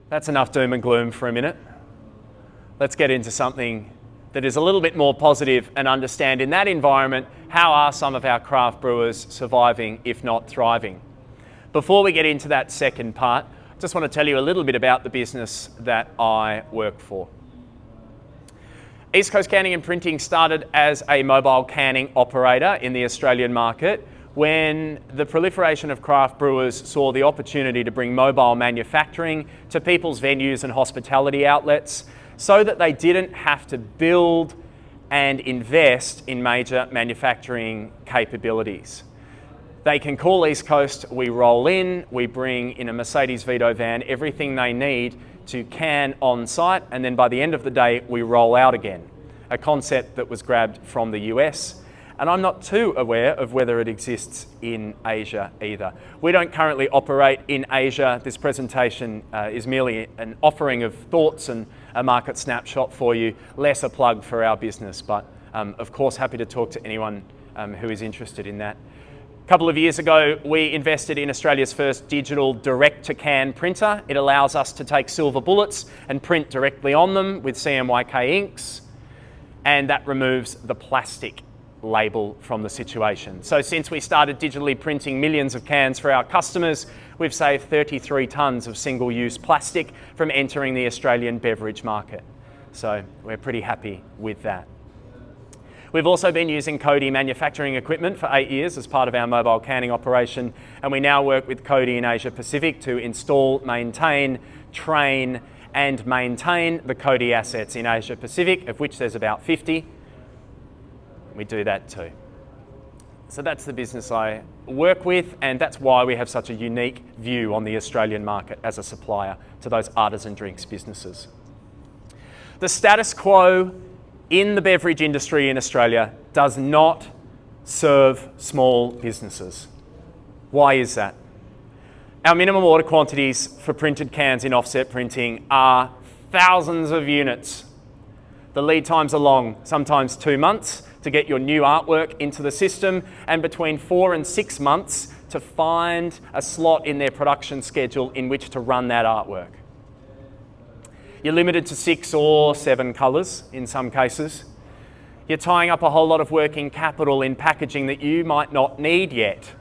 That's enough doom and gloom for a minute. Let's get into something that is a little bit more positive and understand in that environment, how are some of our craft brewers surviving, if not thriving? Before we get into that second part, I just want to tell you a little bit about the business that I work for. East Coast Canning and Printing started as a mobile canning operator in the Australian market when the proliferation of craft brewers saw the opportunity to bring mobile manufacturing to people's venues and hospitality outlets so that they didn't have to build and invest in major manufacturing capabilities. They can call East Coast, we roll in, we bring in a Mercedes Vito van everything they need to can on site, and then by the end of the day we roll out again. A concept that was grabbed from the US. And I'm not too aware of whether it exists in Asia either. We don't currently operate in Asia. This presentation is merely an offering of thoughts and a market snapshot for you, less a plug for our business, but of course happy to talk to anyone who is interested in that. A couple of years ago, we invested in Australia's first digital direct-to-can printer. It allows us to take silver bullets and print directly on them with CMYK inks, and that removes the plastic label from the situation. So since we started digitally printing millions of cans for our customers, we've saved 33 tonnes of single-use plastic from entering the Australian beverage market. So we're pretty happy with that. We've also been using Coady manufacturing equipment for 8 years as part of our mobile canning operation, and we now work with Coady in Asia Pacific to install, maintain, train and maintain the Coady assets in Asia Pacific, of which there's about 50. We do that too. So that's the business I work with, and that's why we have such a unique view on the Australian market as a supplier to those artisan drinks businesses. The status quo in the beverage industry in Australia does not serve small businesses. Why is that? Our minimum order quantities for printed cans in offset printing are thousands of units. The lead times are long, sometimes 2 months to get your new artwork into the system, and between 4 and 6 months to find a slot in their production schedule in which to run that artwork. You're limited to 6 or 7 colours in some cases. You're tying up a whole lot of working capital in packaging that you might not need yet.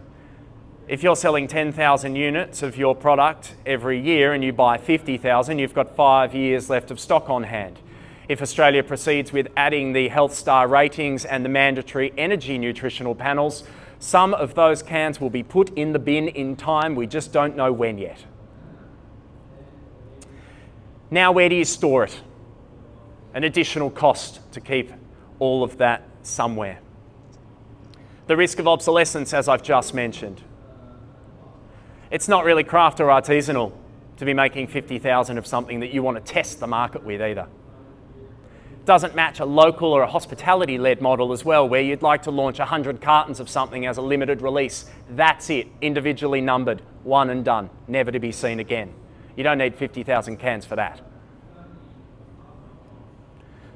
If you're selling 10,000 units of your product every year and you buy 50,000, you've got 5 years left of stock on hand. If Australia proceeds with adding the Health Star ratings and the mandatory energy nutritional panels, some of those cans will be put in the bin in time. We just don't know when yet. Now, where do you store it? An additional cost to keep all of that somewhere. The risk of obsolescence, as I've just mentioned. It's not really craft or artisanal to be making 50,000 of something that you want to test the market with either. Doesn't match a local or a hospitality-led model as well, where you'd like to launch 100 cartons of something as a limited release. That's it, individually numbered, one and done, never to be seen again. You don't need 50,000 cans for that.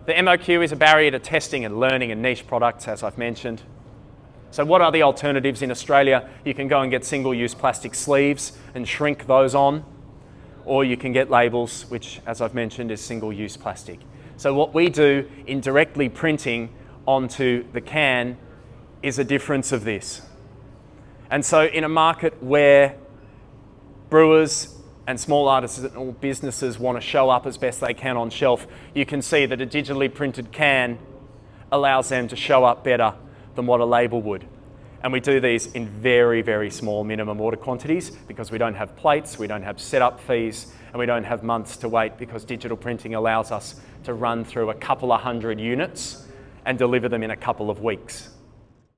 The MOQ is a barrier to testing and learning in niche products, as I've mentioned. So what are the alternatives in Australia? You can go and get single-use plastic sleeves and shrink those on, or you can get labels, which, as I've mentioned, is single-use plastic. So what we do in directly printing onto the can is a difference of this. And so in a market where brewers and small artisanal businesses want to show up as best they can on shelf, you can see that a digitally printed can allows them to show up better than what a label would. And we do these in very, very small minimum order quantities because we don't have plates, we don't have setup fees, and we don't have months to wait because digital printing allows us to run through a couple of hundred units and deliver them in a couple of weeks.